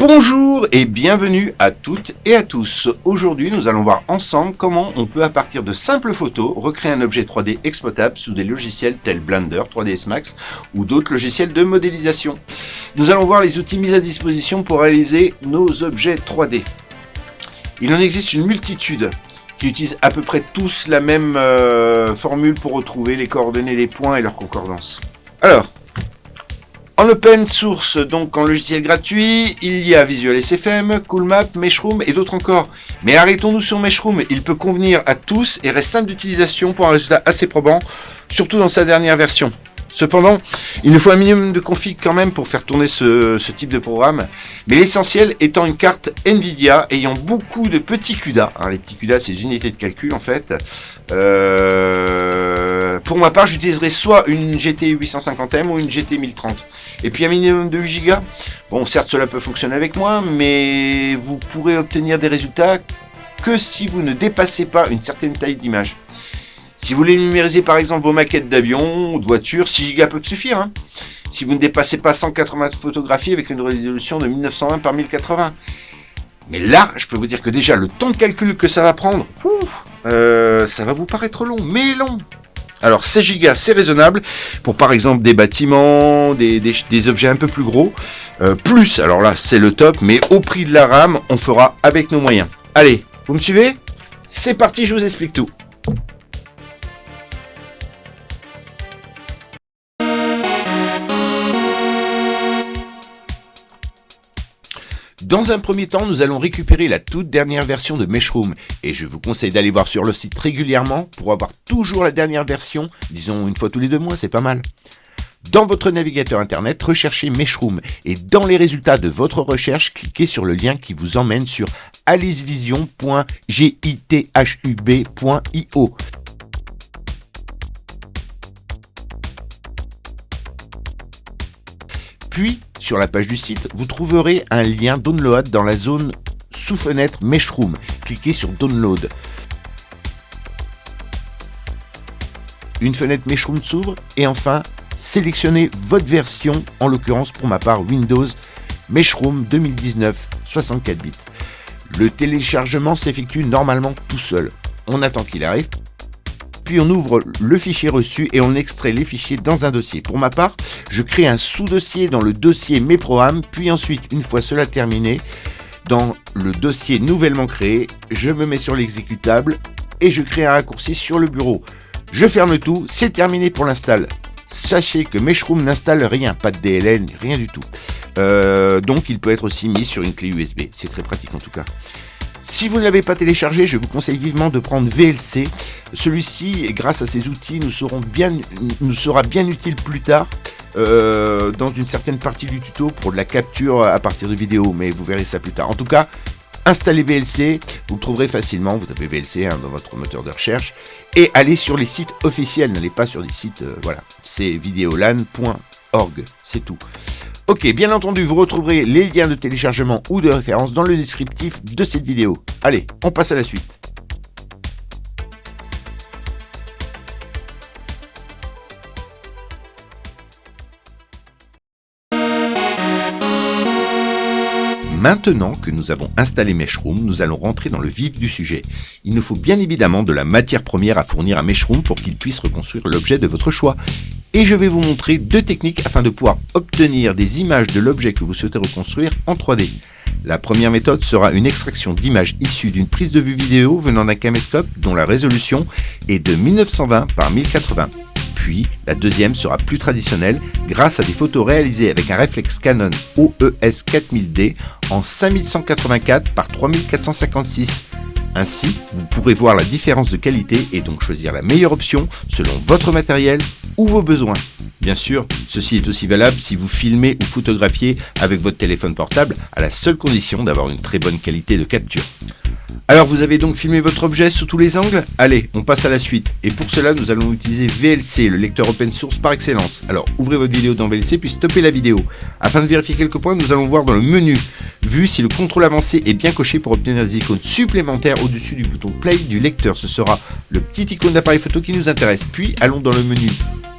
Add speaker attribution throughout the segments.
Speaker 1: Bonjour et bienvenue à toutes et à tous. Aujourd'hui, nous allons voir ensemble comment on peut, à partir de simples photos, recréer un objet 3D exploitable sous des logiciels tels Blender, 3ds Max ou d'autres logiciels de modélisation. Nous allons voir les outils mis à disposition pour réaliser nos objets 3D. Il en existe une multitude qui utilisent à peu près tous la même formule pour retrouver les coordonnées des points et leur concordance. Alors, en open source, donc en logiciel gratuit, il y a Visual SFM, Coolmap, Meshroom et d'autres encore. Mais arrêtons-nous sur Meshroom, il peut convenir à tous et reste simple d'utilisation pour un résultat assez probant, surtout dans sa dernière version. Cependant, il nous faut un minimum de config quand même pour faire tourner ce type de programme, mais l'essentiel étant une carte Nvidia ayant beaucoup de petits CUDA. Alors, les petits CUDA, c'est des unités de calcul en fait. Pour ma part, j'utiliserai soit une GT 850M ou une GT 1030. Et puis un minimum de 8 Go. Bon, certes, cela peut fonctionner avec moi, mais vous pourrez obtenir des résultats que si vous ne dépassez pas une certaine taille d'image. Si vous voulez numériser par exemple vos maquettes d'avions ou de voitures, 6 Go peuvent suffire. Hein. Si vous ne dépassez pas 180 photographies avec une résolution de 1920 par 1080. Mais là, je peux vous dire que déjà, le temps de calcul que ça va prendre, ça va vous paraître long, mais long. Alors 16 Go, c'est raisonnable pour par exemple des bâtiments, des objets un peu plus gros. Plus, alors là, c'est le top, mais au prix de la RAM, on fera avec nos moyens. Allez, vous me suivez ? C'est parti, je vous explique tout. Dans un premier temps, nous allons récupérer la toute dernière version de Meshroom et je vous conseille d'aller voir sur le site régulièrement pour avoir toujours la dernière version, disons une fois tous les 2 mois, c'est pas mal. Dans votre navigateur internet, recherchez Meshroom et dans les résultats de votre recherche, cliquez sur le lien qui vous emmène sur alicevision.github.io. Puis, sur la page du site, vous trouverez un lien download dans la zone sous fenêtre Meshroom. Cliquez sur Download. Une fenêtre Meshroom s'ouvre et enfin, sélectionnez votre version, en l'occurrence pour ma part Windows Meshroom 2019 64 bits. Le téléchargement s'effectue normalement tout seul. On attend qu'il arrive. Puis on ouvre le fichier reçu et on extrait les fichiers dans un dossier. Pour ma part, je crée un sous-dossier dans le dossier Mes programmes, puis ensuite, une fois cela terminé, dans le dossier nouvellement créé, je me mets sur l'exécutable et je crée un raccourci sur le bureau. Je ferme tout, c'est terminé pour l'install. Sachez que Meshroom n'installe rien, pas de DLL, rien du tout. Donc il peut être aussi mis sur une clé USB, c'est très pratique en tout cas. Si vous ne l'avez pas téléchargé, je vous conseille vivement de prendre VLC. Celui-ci, grâce à ces outils, nous sera bien utile plus tard dans une certaine partie du tuto pour de la capture à partir de vidéos, mais vous verrez ça plus tard. En tout cas, installez VLC, vous le trouverez facilement, vous tapez VLC dans votre moteur de recherche, et allez sur les sites officiels, n'allez pas sur des sites, voilà, c'est videolan.org, c'est tout. Ok, bien entendu, vous retrouverez les liens de téléchargement ou de référence dans le descriptif de cette vidéo. Allez, on passe à la suite. Maintenant que nous avons installé Meshroom, nous allons rentrer dans le vif du sujet. Il nous faut bien évidemment de la matière première à fournir à Meshroom pour qu'il puisse reconstruire l'objet de votre choix. Et je vais vous montrer 2 techniques afin de pouvoir obtenir des images de l'objet que vous souhaitez reconstruire en 3D. La première méthode sera une extraction d'images issues d'une prise de vue vidéo venant d'un caméscope dont la résolution est de 1920 par 1080. Puis, la deuxième sera plus traditionnelle grâce à des photos réalisées avec un réflexe Canon OES 4000D en 5184 par 3456. Ainsi, vous pourrez voir la différence de qualité et donc choisir la meilleure option selon votre matériel ou vos besoins. Bien sûr, ceci est aussi valable si vous filmez ou photographiez avec votre téléphone portable à la seule condition d'avoir une très bonne qualité de capture. Alors vous avez donc filmé votre objet sous tous les angles ? Allez, on passe à la suite. Et pour cela, nous allons utiliser VLC, le lecteur open source par excellence. Alors ouvrez votre vidéo dans VLC puis stoppez la vidéo. Afin de vérifier quelques points, nous allons voir dans le menu vue si le contrôle avancé est bien coché pour obtenir des icônes supplémentaires au-dessus du bouton play du lecteur. Ce sera le petit icône d'appareil photo qui nous intéresse. Puis allons dans le menu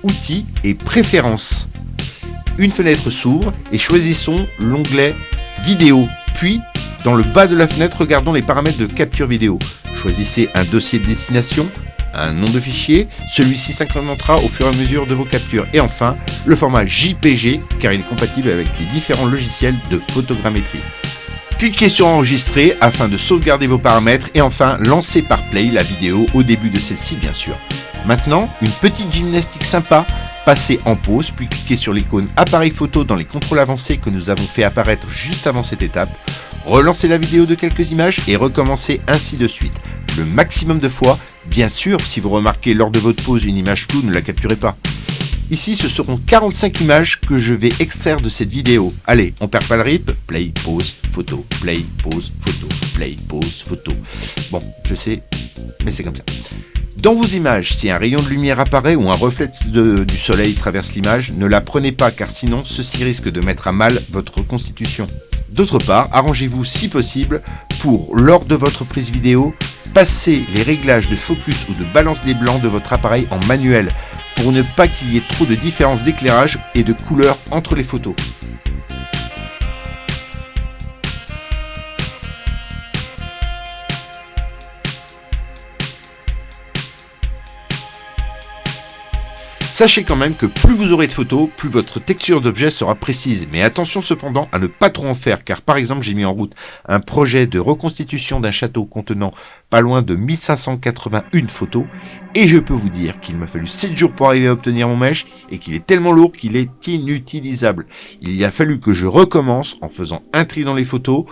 Speaker 1: outils et préférences. Une fenêtre s'ouvre et choisissons l'onglet Vidéo, puis dans le bas de la fenêtre, regardons les paramètres de capture vidéo. Choisissez un dossier de destination, un nom de fichier, celui-ci s'incrémentera au fur et à mesure de vos captures. Et enfin, le format JPG, car il est compatible avec les différents logiciels de photogrammétrie. Cliquez sur enregistrer afin de sauvegarder vos paramètres et enfin lancez par play la vidéo au début de celle-ci bien sûr. Maintenant, une petite gymnastique sympa, passez en pause puis cliquez sur l'icône appareil photo dans les contrôles avancés que nous avons fait apparaître juste avant cette étape. Relancez la vidéo de quelques images et recommencez ainsi de suite. Le maximum de fois, bien sûr, si vous remarquez lors de votre pause une image floue, ne la capturez pas. Ici, ce seront 45 images que je vais extraire de cette vidéo. Allez, on perd pas le rythme. Play, pause, photo, play, pause, photo, play, pause, photo. Bon, je sais, mais c'est comme ça. Dans vos images, si un rayon de lumière apparaît ou un reflet du soleil traverse l'image, ne la prenez pas car sinon ceci risque de mettre à mal votre reconstitution. D'autre part, arrangez-vous si possible pour, lors de votre prise vidéo, passer les réglages de focus ou de balance des blancs de votre appareil en manuel pour ne pas qu'il y ait trop de différences d'éclairage et de couleurs entre les photos. Sachez quand même que plus vous aurez de photos, plus votre texture d'objet sera précise. Mais attention cependant à ne pas trop en faire, car par exemple j'ai mis en route un projet de reconstitution d'un château contenant pas loin de 1581 photos, et je peux vous dire qu'il m'a fallu 7 jours pour arriver à obtenir mon mesh, et qu'il est tellement lourd qu'il est inutilisable. Il a fallu que je recommence en faisant un tri dans les photos,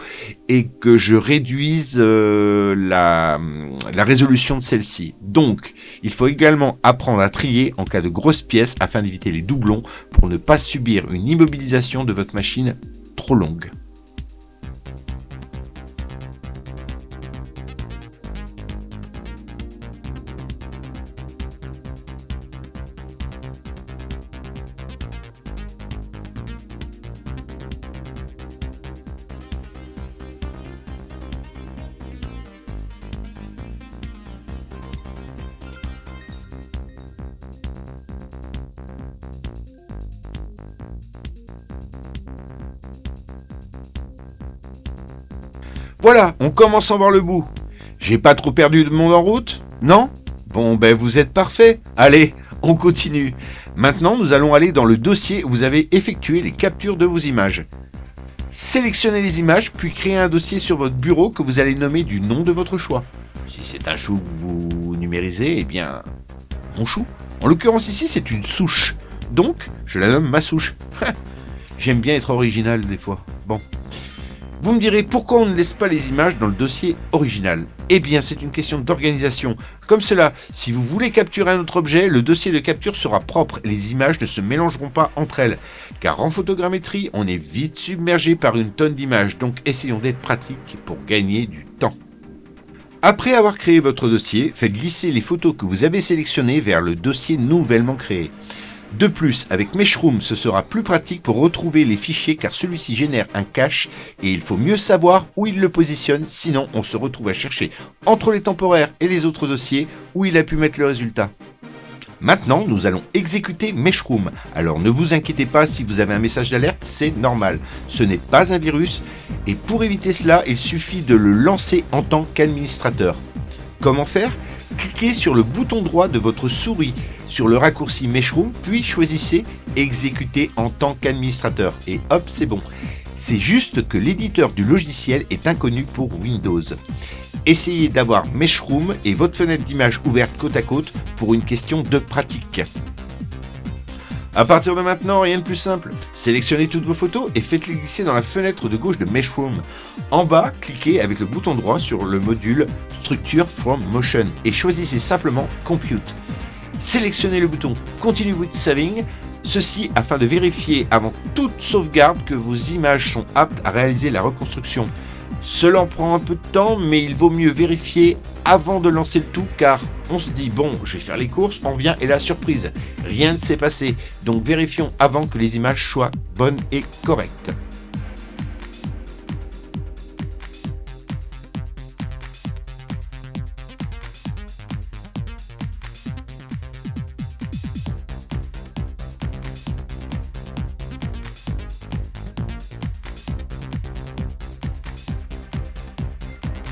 Speaker 1: et que je réduise la résolution de celle-ci. Donc, il faut également apprendre à trier en cas de grosses pièces afin d'éviter les doublons pour ne pas subir une immobilisation de votre machine trop longue. Voilà, on commence à voir le bout. J'ai pas trop perdu de monde en route? Non? Bon, ben vous êtes parfait. Allez, on continue. Maintenant, nous allons aller dans le dossier où vous avez effectué les captures de vos images. Sélectionnez les images, puis créez un dossier sur votre bureau que vous allez nommer du nom de votre choix. Si c'est un chou que vous numérisez, eh bien, mon chou. En l'occurrence ici, c'est une souche. Donc, je la nomme ma souche. J'aime bien être original des fois. Bon. Vous me direz pourquoi on ne laisse pas les images dans le dossier original? Eh bien, c'est une question d'organisation. Comme cela, si vous voulez capturer un autre objet, le dossier de capture sera propre et les images ne se mélangeront pas entre elles. Car en photogrammétrie, on est vite submergé par une tonne d'images, donc essayons d'être pratiques pour gagner du temps. Après avoir créé votre dossier, faites glisser les photos que vous avez sélectionnées vers le dossier nouvellement créé. De plus, avec Meshroom, ce sera plus pratique pour retrouver les fichiers car celui-ci génère un cache et il faut mieux savoir où il le positionne, sinon on se retrouve à chercher entre les temporaires et les autres dossiers où il a pu mettre le résultat. Maintenant, nous allons exécuter Meshroom. Alors ne vous inquiétez pas si vous avez un message d'alerte, c'est normal. Ce n'est pas un virus et pour éviter cela, il suffit de le lancer en tant qu'administrateur. Comment faire ? Cliquez sur le bouton droit de votre souris sur le raccourci Meshroom, puis choisissez Exécuter en tant qu'administrateur. Et hop, c'est bon. C'est juste que l'éditeur du logiciel est inconnu pour Windows. Essayez d'avoir Meshroom et votre fenêtre d'image ouverte côte à côte pour une question de pratique. À partir de maintenant, rien de plus simple. Sélectionnez toutes vos photos et faites-les glisser dans la fenêtre de gauche de Meshroom. En bas, cliquez avec le bouton droit sur le module Structure from Motion et choisissez simplement Compute. Sélectionnez le bouton Continue with Saving, ceci afin de vérifier avant toute sauvegarde que vos images sont aptes à réaliser la reconstruction. Cela prend un peu de temps, mais il vaut mieux vérifier avant de lancer le tout, car on se dit bon, je vais faire les courses, on vient et la surprise, rien ne s'est passé. Donc vérifions avant que les images soient bonnes et correctes.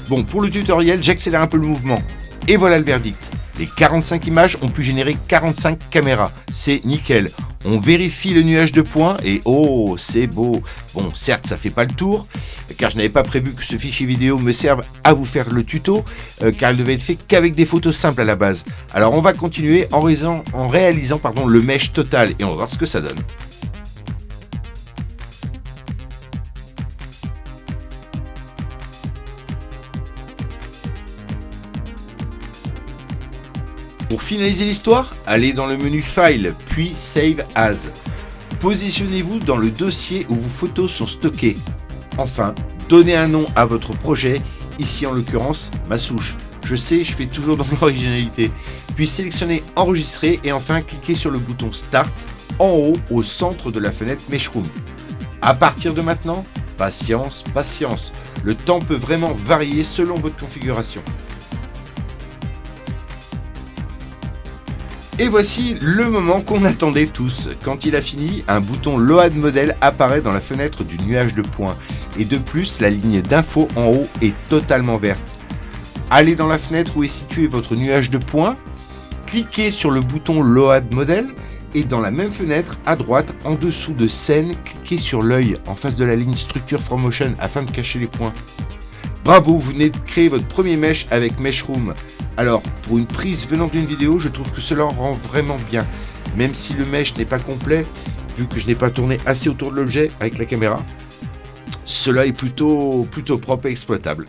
Speaker 1: Bon, pour le tutoriel, j'accélère un peu le mouvement. Et voilà le verdict. Les 45 images ont pu générer 45 caméras. C'est nickel. On vérifie le nuage de points et oh, c'est beau. Bon, certes, ça fait pas le tour, car je n'avais pas prévu que ce fichier vidéo me serve à vous faire le tuto, car il devait être fait qu'avec des photos simples à la base. Alors on va continuer en réalisant le mesh total et on va voir ce que ça donne. Pour finaliser l'histoire, allez dans le menu File, puis Save As. Positionnez-vous dans le dossier où vos photos sont stockées. Enfin, donnez un nom à votre projet, ici en l'occurrence, ma souche. Je sais, je fais toujours dans l'originalité. Puis sélectionnez Enregistrer et enfin cliquez sur le bouton Start en haut au centre de la fenêtre Meshroom. À partir de maintenant, patience, patience. Le temps peut vraiment varier selon votre configuration. Et voici le moment qu'on attendait tous. Quand il a fini, un bouton Load Model apparaît dans la fenêtre du nuage de points. Et de plus, la ligne d'info en haut est totalement verte. Allez dans la fenêtre où est situé votre nuage de points, cliquez sur le bouton Load Model et dans la même fenêtre, à droite, en dessous de Scène, cliquez sur l'œil en face de la ligne Structure from Motion afin de cacher les points. Bravo, vous venez de créer votre premier mesh avec Meshroom. Alors, pour une prise venant d'une vidéo, je trouve que cela rend vraiment bien. Même si le mesh n'est pas complet, vu que je n'ai pas tourné assez autour de l'objet avec la caméra, cela est plutôt propre et exploitable.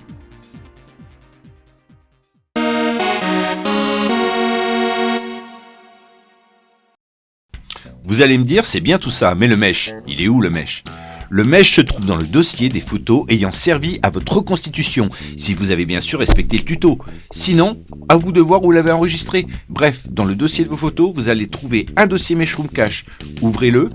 Speaker 1: Vous allez me dire, c'est bien tout ça, mais le mesh, il est où le mesh ? Le mesh se trouve dans le dossier des photos ayant servi à votre reconstitution, si vous avez bien sûr respecté le tuto. Sinon, à vous de voir où vous l'avez enregistré. Bref, dans le dossier de vos photos, vous allez trouver un dossier Meshroom Cache. Ouvrez-le.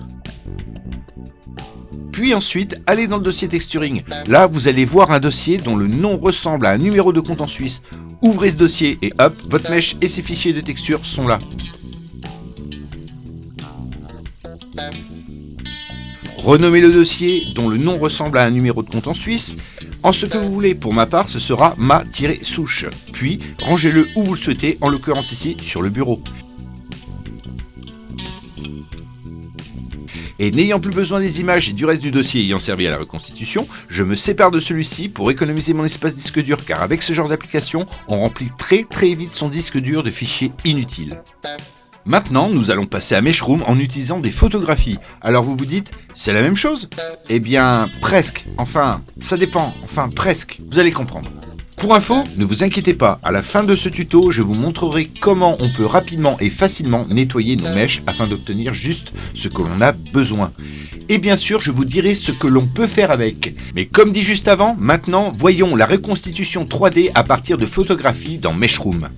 Speaker 1: Puis ensuite, allez dans le dossier Texturing. Là, vous allez voir un dossier dont le nom ressemble à un numéro de compte en Suisse. Ouvrez ce dossier et hop, votre mesh et ses fichiers de texture sont là. Renommez le dossier dont le nom ressemble à un numéro de compte en Suisse en ce que vous voulez. Pour ma part, ce sera ma-souche. Puis, rangez-le où vous le souhaitez, en l'occurrence ici, sur le bureau. Et n'ayant plus besoin des images et du reste du dossier ayant servi à la reconstitution, je me sépare de celui-ci pour économiser mon espace disque dur, car avec ce genre d'application, on remplit très vite son disque dur de fichiers inutiles. Maintenant, nous allons passer à Meshroom en utilisant des photographies. Alors vous vous dites, c'est la même chose ? Eh bien, presque. Enfin, ça dépend. Enfin, presque. Vous allez comprendre. Pour info, ne vous inquiétez pas, à la fin de ce tuto, je vous montrerai comment on peut rapidement et facilement nettoyer nos mèches afin d'obtenir juste ce que l'on a besoin. Et bien sûr, je vous dirai ce que l'on peut faire avec. Mais comme dit juste avant, maintenant, voyons la reconstitution 3D à partir de photographies dans Meshroom.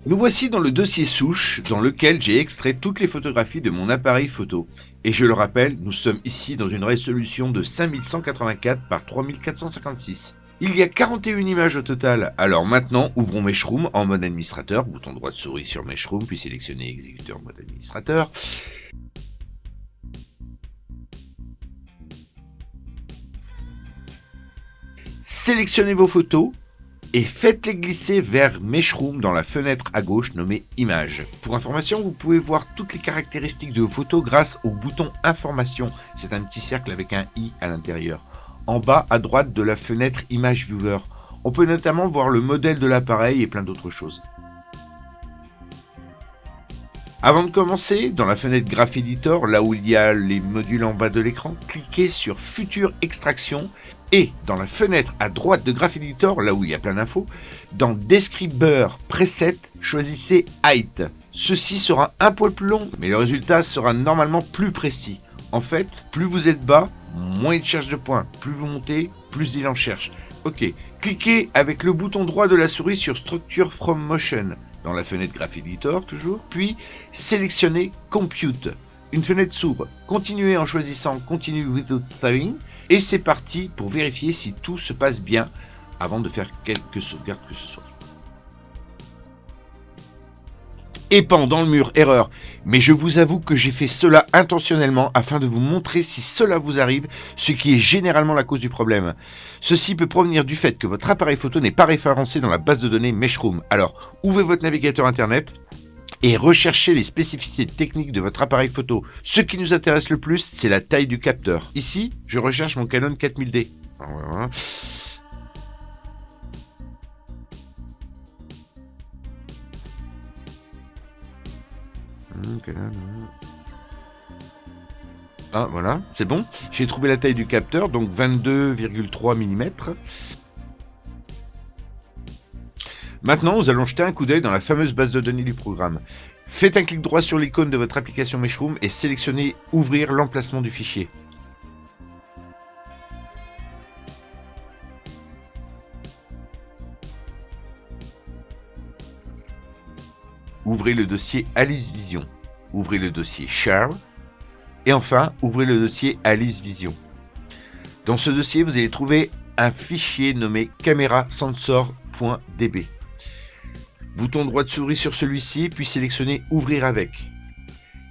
Speaker 1: Nous voici dans le dossier souche dans lequel j'ai extrait toutes les photographies de mon appareil photo. Et je le rappelle, nous sommes ici dans une résolution de 5184 par 3456. Il y a 41 images au total. Alors maintenant, ouvrons Meshroom en mode administrateur, bouton droit de souris sur Meshroom, puis sélectionnez exécuteur mode administrateur. Sélectionnez vos photos et faites-les glisser vers Meshroom dans la fenêtre à gauche nommée Images. Pour information, vous pouvez voir toutes les caractéristiques de vos photos grâce au bouton Information. C'est un petit cercle avec un i à l'intérieur. En bas à droite de la fenêtre Image Viewer. On peut notamment voir le modèle de l'appareil et plein d'autres choses. Avant de commencer, dans la fenêtre Graph Editor, là où il y a les modules en bas de l'écran, cliquez sur Future Extraction et dans la fenêtre à droite de Graph Editor, là où il y a plein d'infos, dans Describer Preset, choisissez Height. Ceci sera un poil plus long, mais le résultat sera normalement plus précis. En fait, plus vous êtes bas, moins il cherche de points. Plus vous montez, plus il en cherche. Ok, cliquez avec le bouton droit de la souris sur Structure from Motion, dans la fenêtre Graph Editor toujours, puis sélectionnez Compute. Une fenêtre s'ouvre. Continuez en choisissant Continue without saving. Et c'est parti pour vérifier si tout se passe bien avant de faire quelques sauvegardes que ce soit. épand dans le mur, erreur. Mais je vous avoue que j'ai fait cela intentionnellement afin de vous montrer si cela vous arrive, ce qui est généralement la cause du problème. Ceci peut provenir du fait que votre appareil photo n'est pas référencé dans la base de données Meshroom. Alors, ouvrez votre navigateur internet et recherchez les spécificités techniques de votre appareil photo. Ce qui nous intéresse le plus, c'est la taille du capteur. Ici, je recherche mon Canon 4000D. Voilà. Ah voilà, c'est bon. J'ai trouvé la taille du capteur, donc 22,3 mm. Maintenant, nous allons jeter un coup d'œil dans la fameuse base de données du programme. Faites un clic droit sur l'icône de votre application Meshroom et sélectionnez « Ouvrir l'emplacement du fichier ». Ouvrez le dossier Alice Vision. Ouvrez le dossier Share. Et enfin, ouvrez le dossier Alice Vision. Dans ce dossier, vous allez trouver un fichier nommé camerasensor.db. Bouton droit de souris sur celui-ci, puis sélectionnez Ouvrir avec.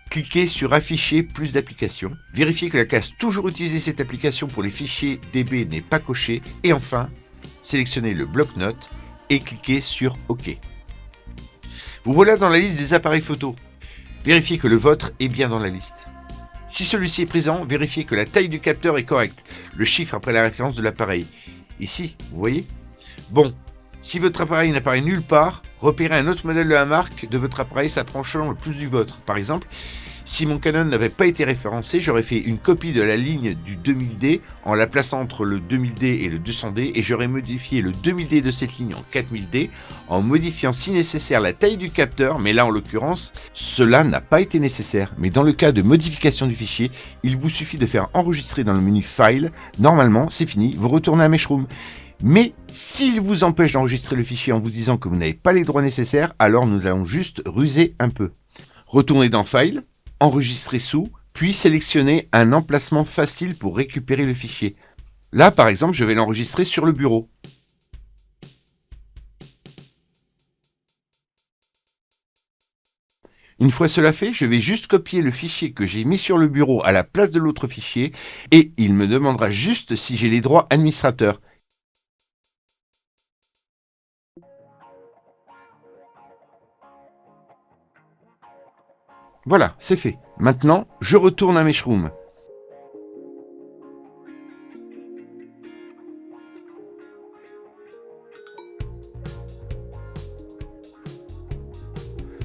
Speaker 1: Cliquez sur Afficher plus d'applications. Vérifiez que la case Toujours utiliser cette application pour les fichiers DB n'est pas cochée. Et enfin, sélectionnez le bloc-notes et cliquez sur OK. Vous voilà dans la liste des appareils photo. Vérifiez que le vôtre est bien dans la liste. Si celui-ci est présent, vérifiez que la taille du capteur est correcte, le chiffre après la référence de l'appareil. Ici, vous voyez ? Bon, si votre appareil n'apparaît nulle part, repérez un autre modèle de la marque de votre appareil s'approchant le plus du vôtre. Par exemple, si mon Canon n'avait pas été référencé, j'aurais fait une copie de la ligne du 2000D en la plaçant entre le 2000D et le 200D et j'aurais modifié le 2000D de cette ligne en 4000D en modifiant si nécessaire la taille du capteur, mais là en l'occurrence, cela n'a pas été nécessaire. Mais dans le cas de modification du fichier, il vous suffit de faire enregistrer dans le menu File. Normalement, c'est fini, vous retournez à Meshroom. Mais s'il vous empêche d'enregistrer le fichier en vous disant que vous n'avez pas les droits nécessaires, alors nous allons juste ruser un peu. Retournez dans File. Enregistrer sous, puis sélectionner un emplacement facile pour récupérer le fichier. Là, par exemple, je vais l'enregistrer sur le bureau. Une fois cela fait, je vais juste copier le fichier que j'ai mis sur le bureau à la place de l'autre fichier et il me demandera juste si j'ai les droits administrateurs. Voilà, c'est fait. Maintenant, je retourne à Meshroom.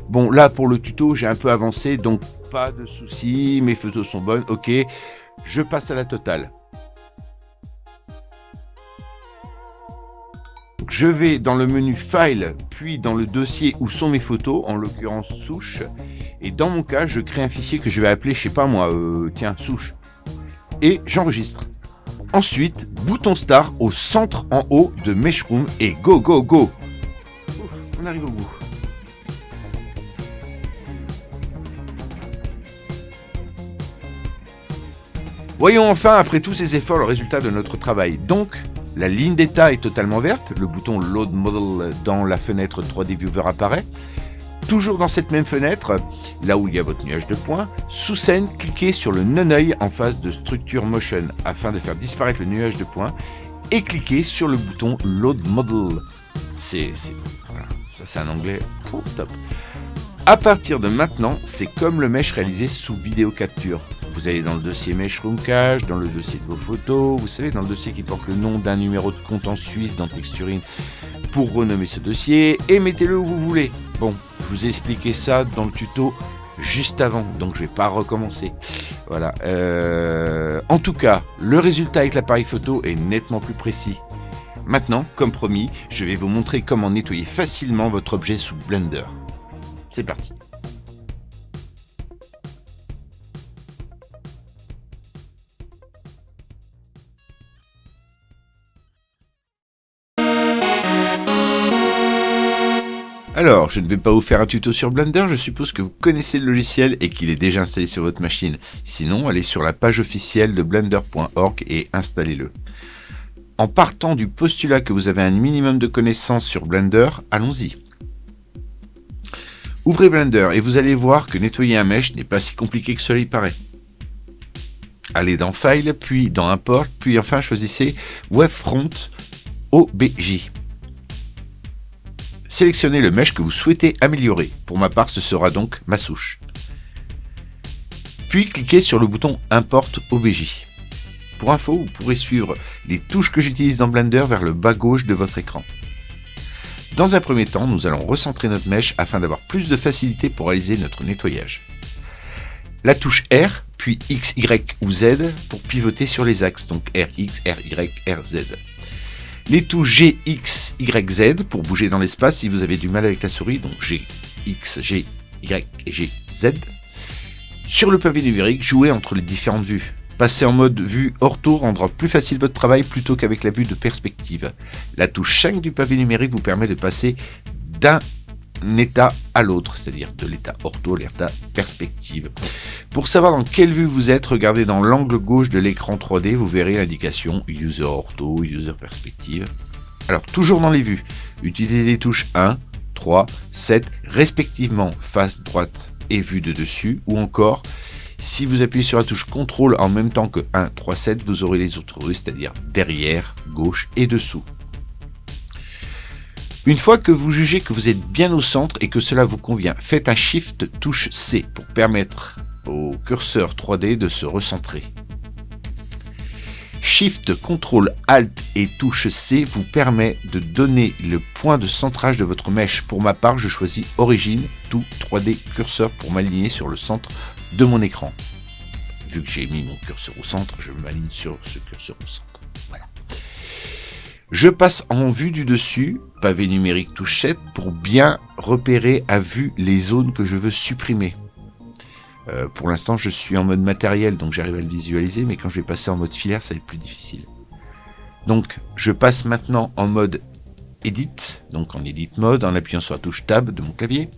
Speaker 1: Bon, là, pour le tuto, j'ai un peu avancé, donc pas de soucis, mes photos sont bonnes, ok. Je passe à la totale. Je vais dans le menu File, puis dans le dossier où sont mes photos, en l'occurrence souche. Et dans mon cas, je crée un fichier que je vais appeler, je sais pas moi, souche. Et j'enregistre. Ensuite, bouton Start au centre en haut de Meshroom et go, go, go. Ouf, on arrive au bout. Voyons enfin, après tous ces efforts, le résultat de notre travail. Donc, la ligne d'état est totalement verte. Le bouton Load Model dans la fenêtre 3D Viewer apparaît. Toujours dans cette même fenêtre, là où il y a votre nuage de points, sous scène, cliquez sur le non-œil en face de Structure Motion afin de faire disparaître le nuage de points et cliquez sur le bouton Load Model. Voilà, ça c'est un anglais top. À partir de maintenant, c'est comme le mesh réalisé sous vidéo capture. Vous allez dans le dossier Meshroom Cache, dans le dossier de vos photos, vous savez, dans le dossier qui porte le nom d'un numéro de compte en Suisse dans Texturine, pour renommer ce dossier et mettez-le où vous voulez. Bon, je vous ai expliqué ça dans le tuto juste avant, donc je vais pas recommencer. Voilà. En tout cas, le résultat avec l'appareil photo est nettement plus précis. Maintenant, comme promis, je vais vous montrer comment nettoyer facilement votre objet sous Blender. C'est parti. Alors, je ne vais pas vous faire un tuto sur Blender, je suppose que vous connaissez le logiciel et qu'il est déjà installé sur votre machine. Sinon, allez sur la page officielle de blender.org et installez-le. En partant du postulat que vous avez un minimum de connaissances sur Blender, allons-y. Ouvrez Blender et vous allez voir que nettoyer un mesh n'est pas si compliqué que cela y paraît. Allez dans File, puis dans Import, puis enfin choisissez Wavefront OBJ. Sélectionnez le mesh que vous souhaitez améliorer. Pour ma part, ce sera donc ma souche. Puis cliquez sur le bouton Import OBJ. Pour info, vous pourrez suivre les touches que j'utilise dans Blender vers le bas gauche de votre écran. Dans un premier temps, nous allons recentrer notre mesh afin d'avoir plus de facilité pour réaliser notre nettoyage. La touche R, puis X, Y ou Z pour pivoter sur les axes, donc RX, RY, RZ. Les touches G, X, Y, Z pour bouger dans l'espace si vous avez du mal avec la souris, donc G, X, G, Y et G, Z. Sur le pavé numérique, jouez entre les différentes vues. Passer en mode vue ortho rendra plus facile votre travail plutôt qu'avec la vue de perspective. La touche 5 du pavé numérique vous permet de passer d'un état à l'autre, c'est-à-dire de l'état ortho à l'état perspective. Pour savoir dans quelle vue vous êtes, regardez dans l'angle gauche de l'écran 3D, vous verrez l'indication User Ortho, User Perspective. Alors, toujours dans les vues, utilisez les touches 1, 3, 7, respectivement face droite et vue de dessus, ou encore, si vous appuyez sur la touche CTRL en même temps que 1, 3, 7, vous aurez les autres vues, c'est-à-dire derrière, gauche et dessous. Une fois que vous jugez que vous êtes bien au centre et que cela vous convient, faites un Shift touche C pour permettre au curseur 3D de se recentrer. Shift, CTRL, Alt et touche C vous permet de donner le point de centrage de votre mesh. Pour ma part, je choisis Origine, tout 3D curseur pour m'aligner sur le centre de mon écran. Vu que j'ai mis mon curseur au centre, je m'aligne sur ce curseur au centre. Voilà. Je passe en vue du dessus, pavé numérique touche 7, pour bien repérer à vue les zones que je veux supprimer. Pour l'instant, je suis en mode matériel, donc j'arrive à le visualiser, mais quand je vais passer en mode filaire, ça va être plus difficile. Donc, je passe maintenant en mode Edit, donc en Edit Mode, en appuyant sur la touche Tab de mon clavier,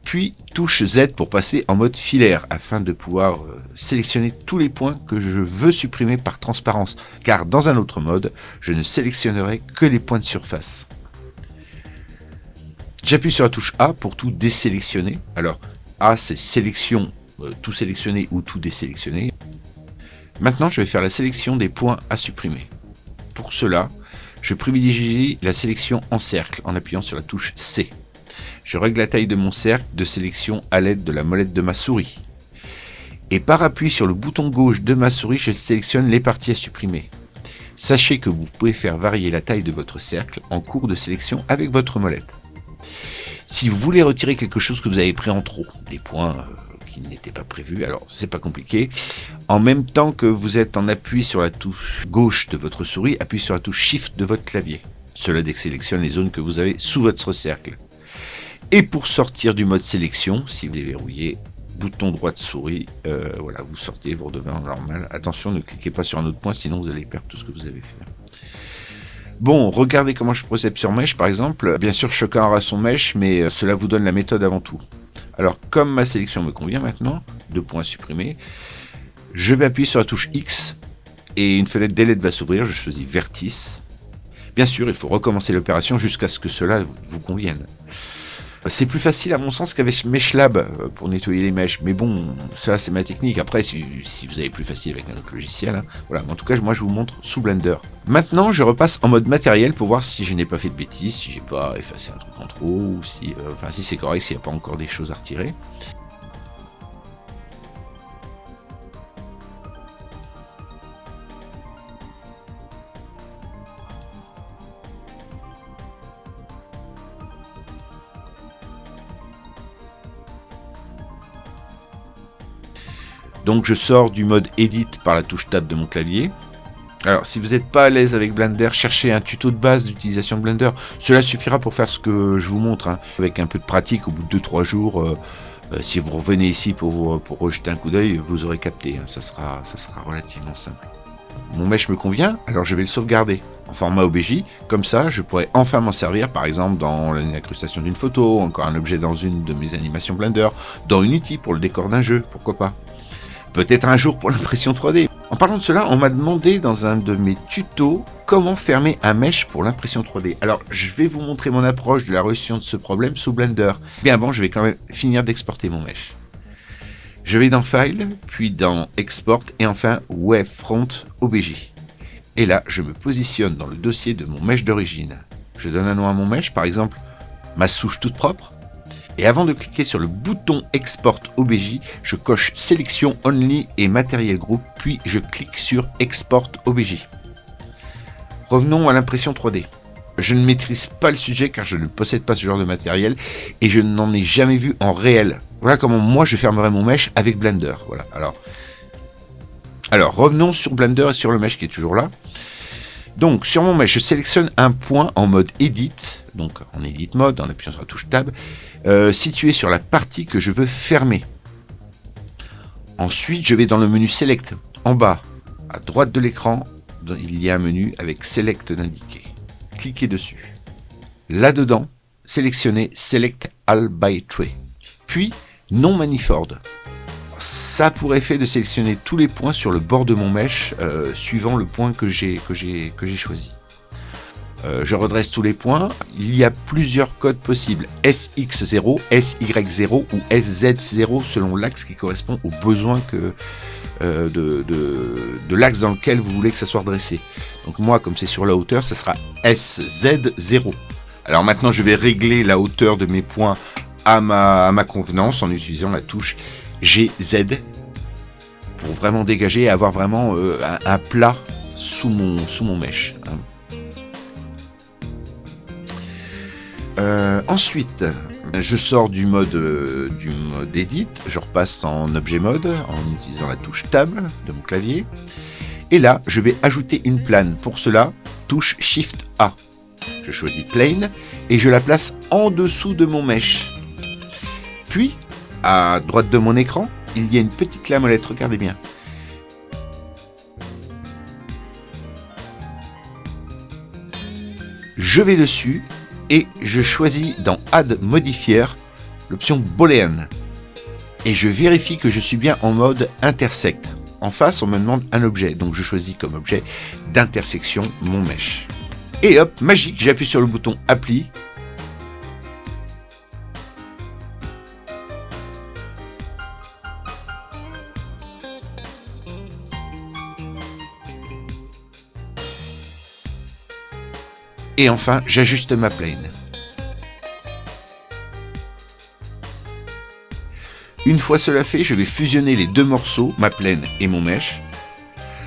Speaker 1: puis touche Z pour passer en mode filaire, afin de pouvoir sélectionner tous les points que je veux supprimer par transparence, car dans un autre mode, je ne sélectionnerai que les points de surface. J'appuie sur la touche A pour tout désélectionner. Alors, A, c'est sélection, tout sélectionner ou tout désélectionner. Maintenant, je vais faire la sélection des points à supprimer. Pour cela, je privilégie la sélection en cercle en appuyant sur la touche C. Je règle la taille de mon cercle de sélection à l'aide de la molette de ma souris. Et par appui sur le bouton gauche de ma souris, je sélectionne les parties à supprimer. Sachez que vous pouvez faire varier la taille de votre cercle en cours de sélection avec votre molette. Si vous voulez retirer quelque chose que vous avez pris en trop, des points qui n'étaient pas prévus, alors c'est pas compliqué. En même temps que vous êtes en appui sur la touche gauche de votre souris, appuyez sur la touche Shift de votre clavier. Cela désélectionne les zones que vous avez sous votre cercle. Et pour sortir du mode sélection, si vous déverrouillez, bouton droit de souris, voilà, vous sortez, vous redevenez en normal. Attention, ne cliquez pas sur un autre point, sinon vous allez perdre tout ce que vous avez fait. Bon, regardez comment je procède sur Mesh par exemple. Bien sûr, chacun aura son Mesh, mais cela vous donne la méthode avant tout. Alors, comme ma sélection me convient maintenant, 2 points supprimés, je vais appuyer sur la touche X et une fenêtre Delete va s'ouvrir. Je choisis Vertice. Bien sûr, il faut recommencer l'opération jusqu'à ce que cela vous convienne. C'est plus facile à mon sens qu'avec Meshlab pour nettoyer les mèches, mais bon, ça c'est ma technique. Après, si vous avez plus facile avec un autre logiciel, hein, voilà. En tout cas, moi je vous montre sous Blender. Maintenant, je repasse en mode matériel pour voir si je n'ai pas fait de bêtises, si j'ai pas effacé un truc en trop, ou si c'est correct, s'il n'y a pas encore des choses à retirer. Donc je sors du mode Edit par la touche Tab de mon clavier. Alors si vous n'êtes pas à l'aise avec Blender, cherchez un tuto de base d'utilisation de Blender. Cela suffira pour faire ce que je vous montre. Hein. Avec un peu de pratique, au bout de 2-3 jours, si vous revenez ici pour rejeter un coup d'œil, vous aurez capté. Hein. Ça sera relativement simple. Mon mesh me convient, alors je vais le sauvegarder en format OBJ. Comme ça, je pourrai enfin m'en servir, par exemple dans l'incrustation d'une photo, encore un objet dans une de mes animations Blender, dans Unity pour le décor d'un jeu, pourquoi pas. Peut-être un jour pour l'impression 3D. En parlant de cela, on m'a demandé dans un de mes tutos comment fermer un mesh pour l'impression 3D. Alors, je vais vous montrer mon approche de la résolution de ce problème sous Blender. Bien avant, je vais quand même finir d'exporter mon mesh. Je vais dans File, puis dans Export et enfin Wavefront OBJ. Et là, je me positionne dans le dossier de mon mesh d'origine. Je donne un nom à mon mesh, par exemple ma souche toute propre. Et avant de cliquer sur le bouton Export OBJ, je coche Sélection Only et Matériel Group, puis je clique sur Export OBJ. Revenons à l'impression 3D. Je ne maîtrise pas le sujet car je ne possède pas ce genre de matériel et je n'en ai jamais vu en réel. Voilà comment moi je fermerai mon mesh avec Blender. Voilà. Alors revenons sur Blender et sur le mesh qui est toujours là. Donc sur mon mesh, je sélectionne un point en mode Edit, donc en Edit Mode, en appuyant sur la touche Tab, situé sur la partie que je veux fermer. Ensuite, je vais dans le menu Select. En bas, à droite de l'écran, il y a un menu avec Select d'indiqué. Cliquez dessus. Là-dedans, sélectionnez Select All by Tree. Puis, non manifold. Ça a pour effet de sélectionner tous les points sur le bord de mon mesh suivant le point que j'ai choisi. Je redresse tous les points. Il y a plusieurs codes possibles. SX0, SY0 ou SZ0 selon l'axe qui correspond aux besoins de l'axe dans lequel vous voulez que ça soit redressé. Donc moi, comme c'est sur la hauteur, ça sera SZ0. Alors maintenant, je vais régler la hauteur de mes points à ma convenance en utilisant la touche GZ pour vraiment dégager et avoir vraiment un plat sous mon mesh. Ensuite, je sors du mode Edit, je repasse en objet mode en utilisant la touche Tab de mon clavier. Et là, je vais ajouter une plane. Pour cela, touche Shift A. Je choisis Plane et je la place en dessous de mon mesh. Puis, à droite de mon écran, il y a une petite clé à molette, regardez bien. Je vais dessus et je choisis dans Add Modifier l'option Boolean. Et je vérifie que je suis bien en mode Intersect. En face, on me demande un objet, donc je choisis comme objet d'intersection mon mesh. Et hop, magique, j'appuie sur le bouton Apply. Et enfin, j'ajuste ma plane. Une fois cela fait, je vais fusionner les deux morceaux, ma plane et mon mesh.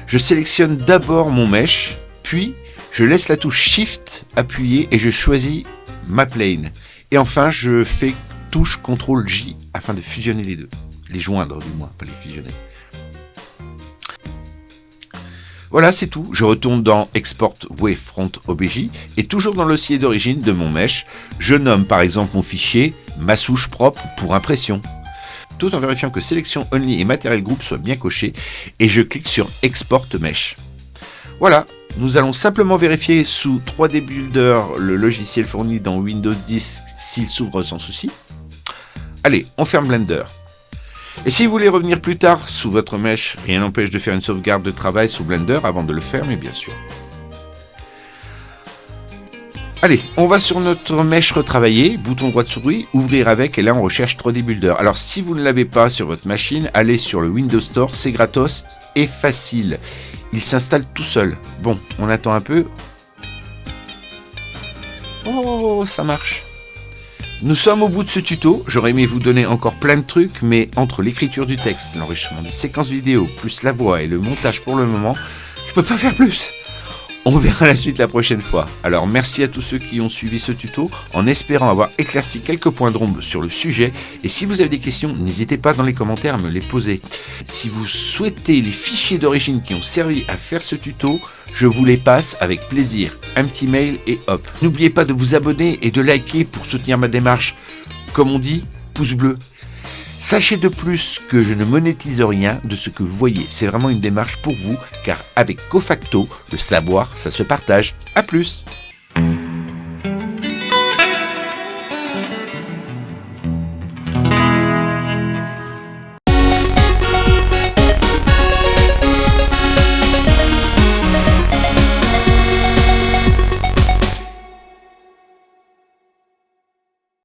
Speaker 1: Je sélectionne d'abord mon mesh, puis je laisse la touche Shift appuyée et je choisis ma plane. Et enfin, je fais touche CTRL J afin de fusionner les deux. Les joindre du moins, pas les fusionner. Voilà, c'est tout. Je retourne dans Export Wavefront OBJ et toujours dans le dossier d'origine de mon mesh, je nomme par exemple mon fichier ma souche propre pour impression. Tout en vérifiant que Sélection Only et Matériel Group soient bien cochés et je clique sur Export Mesh. Voilà, nous allons simplement vérifier sous 3D Builder le logiciel fourni dans Windows 10 s'il s'ouvre sans souci. Allez, on ferme Blender. Et si vous voulez revenir plus tard sous votre mesh, rien n'empêche de faire une sauvegarde de travail sous Blender avant de le fermer, bien sûr. Allez, on va sur notre mesh retravaillé, bouton droit de souris, ouvrir avec, et là on recherche 3D Builder. Alors si vous ne l'avez pas sur votre machine, allez sur le Windows Store, c'est gratos et facile. Il s'installe tout seul. Bon, on attend un peu. Oh, ça marche. Nous sommes au bout de ce tuto, j'aurais aimé vous donner encore plein de trucs, mais entre l'écriture du texte, l'enregistrement des séquences vidéo, plus la voix et le montage pour le moment, je peux pas faire plus. On verra la suite la prochaine fois. Alors merci à tous ceux qui ont suivi ce tuto, en espérant avoir éclairci quelques points d'ombre sur le sujet, et si vous avez des questions, n'hésitez pas dans les commentaires à me les poser. Si vous souhaitez les fichiers d'origine qui ont servi à faire ce tuto, je vous les passe avec plaisir. Un petit mail et hop. N'oubliez pas de vous abonner et de liker pour soutenir ma démarche. Comme on dit, pouce bleu. Sachez de plus que je ne monétise rien de ce que vous voyez. C'est vraiment une démarche pour vous, car avec Cofacto, le savoir, ça se partage. À plus!